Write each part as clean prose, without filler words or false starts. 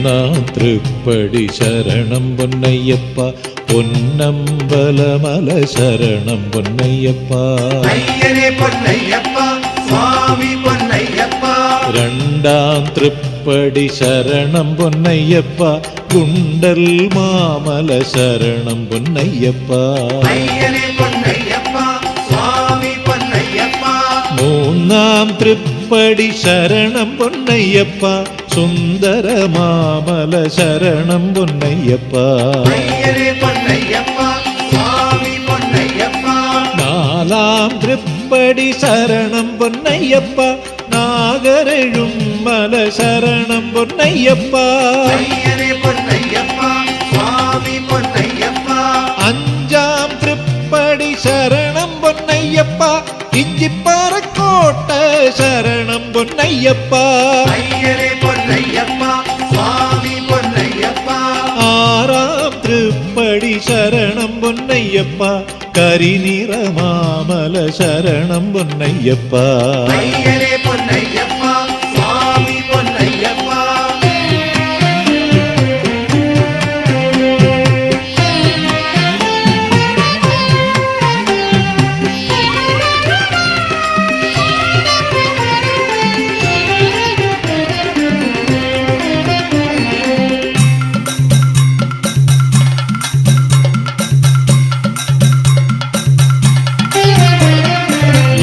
ഒന്നാം തൃപ്പടി ശരണം പൊന്നയ്യപ്പ പൊന്നമ്പലമല ശരണം പൊന്നയ്യപ്പ അയ്യനെ പൊന്നയ്യപ്പ സ്വാമി പൊന്നയ്യപ്പ രണ്ടാം തൃപ്പടി ശരണം പൊന്നയ്യപ്പ ഗുണ്ടൽ മാമല ശരണം പൊന്നയ്യപ്പ അയ്യനെ പൊന്നയ്യപ്പ സ്വാമി പൊന്നയ്യപ്പ മൂന്നാം തൃപ്പടി ശരണം പൊന്നയ്യപ്പ സുന്ദര മാമല ശരണം പൊന്നയ്യപ്പ അയ്യനെ പൊന്നയ്യപ്പ സ്വാമി പൊന്നയ്യപ്പ നാലാം തൃപ്പടി ശരണം പൊന്നയ്യപ്പ നാഗരെഴും മല ശരണം പൊന്നയ്യപ്പ അയ്യനെ പൊന്നയ്യപ്പ സ്വാമി പൊന്നയ്യപ്പ അഞ്ചാം തൃപ്പടി ശരണം പൊന്നയ്യപ്പ ഇഞ്ചിപ്പാറക്കോട്ട ശരണം പൊന്നയ്യപ്പ അയ്യനെ പൊന്നയ്യപ്പ സ്വാമി പൊന്നയ്യപ്പ ആറാം തൃപ്പടി ശരണം പൊന്നയ്യപ്പ കരിനിറമാമല ശരണം പൊന്നയ്യപ്പ അയ്യനെ പൊന്നയ്യപ്പ സ്വാമി പൊന്നയ്യപ്പ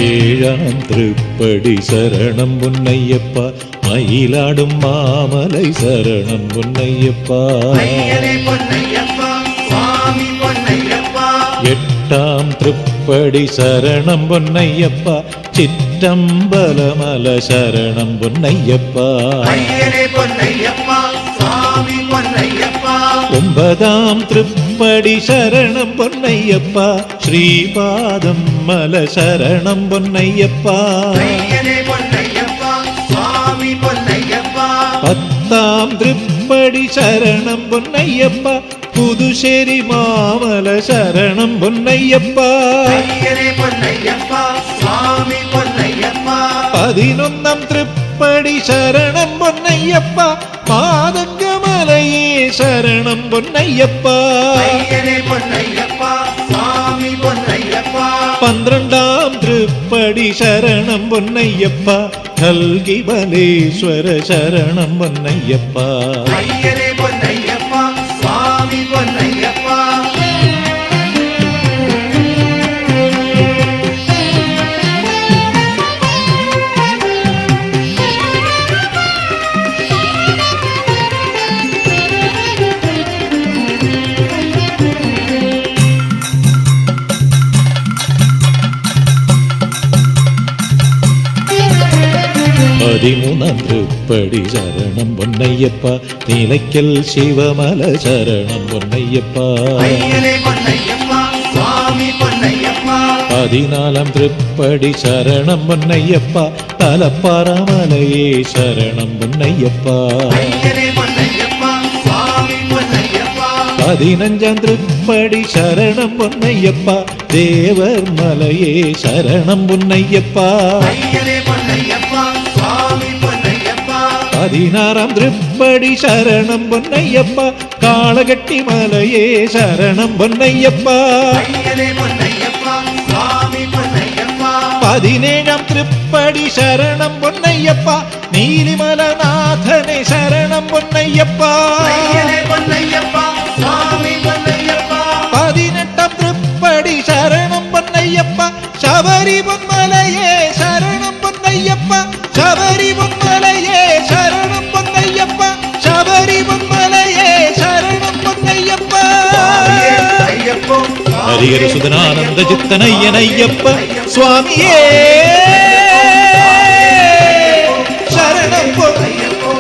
ஏழாம் திருப்படி சரணம் பொன்னய்யப்ப மயிலாடும் மாமலை சரணம் பொன்னய்யப்பா அய்யனே பொன்னய்யப்பா சுவாமி பொன்னய்யப்பா எட்டாம் திருப்படி சரணம் பொன்னய்யப்பா சிற்றம்பலமல சரணம் பொன்னய்யப்பா அய்யனே பொன்னய்யப்பா சுவாமி பொன்னய்யப்பா ஒன்பதாம் திருப்படி சரணம் பொன்னய்யப்பா ஸ்ரீபாதம் மல சரணம் பொன்னய்யப்பா அய்யனே பொன்னய்யப்பா சுவாமி பொன்னய்யப்பா பத்தாம் திருப்படி சரணம் பொன்னய்யப்பா புதுச்சேரி மாமல சரணம் பொன்னய்யப்பா அய்யனே பொன்னய்யப்பா சுவாமி பொன்னய்யப்பா பதினொன்னாம் திருப்படி சரணம் பொன்னய்யப்பா மாதங்கமலையே சரணம் பொன்னய்யப்பா அய்யனே பொன்னய்யப்பா சுவாமி பொன்னய்யப்பா பன்னிரண்டாம் திருப்படி சரணம் பொன்னய்யப்பா கல்கி பலேஸ்வர சரணம் பொன்னய்யப்பா அய்யனே பொன்னய்யப்பா சுவாமி பொன்னய்யப்பா பதிமூணாம் திருப்படி சரணம் பொன்னய்யப்பா நீலக்கல் சிவமல சரணம் பொன்னய்யப்பா அய்யனே பொன்னய்யப்பா சுவாமி பொன்னய்யப்பா பதினாலாம் திருப்படி சரணம் பொன்னய்யப்பா தலப்பாரமலையே சரணம் பொன்னய்யப்பா அய்யனே பொன்னய்யப்பா சுவாமி பொன்னய்யப்பா பதினஞ்சாம் திருப்படி சரணம் பொன்னய்யப்பா தேவர் மலையே சரணம் பொன்னய்யப்பா அய்யனே பொன்னய்யப்பா சுவாமி பொன்னய்யப்பா பதினாறாம் திருப்படி சரணம் பொன்னய்யப்பா காளகட்டி மலையே சரணம் பொன்னய்யப்பா அய்யனே பொன்னய்யப்பா சுவாமி பொன்னய்யப்பா பதினேழாம் திருப்படி சரணம் பொன்னய்யப்பா நீலிமலநாதனே சரணம் பொன்னய்யப்பா அய்யனே பொன்னய்யப்பா சுவாமி பொன்னய்யப்பா பதினெட்டாம் திருப்படி சரணம் பொன்னய்யப்பா சபரி பொன்மலையே சரணம் பொன்னய்யப்பா சபரி பொன்மலையே சரணம் பொன்னய்யப்பா சபரி பொன்மலையே சரணம் பொன்னய்யப்பா ஐயப்போ ஹரிஹர சுதனானந்த சித்தனையனையப்ப சுவாமியே சரணம் பொன்னய்யப்பா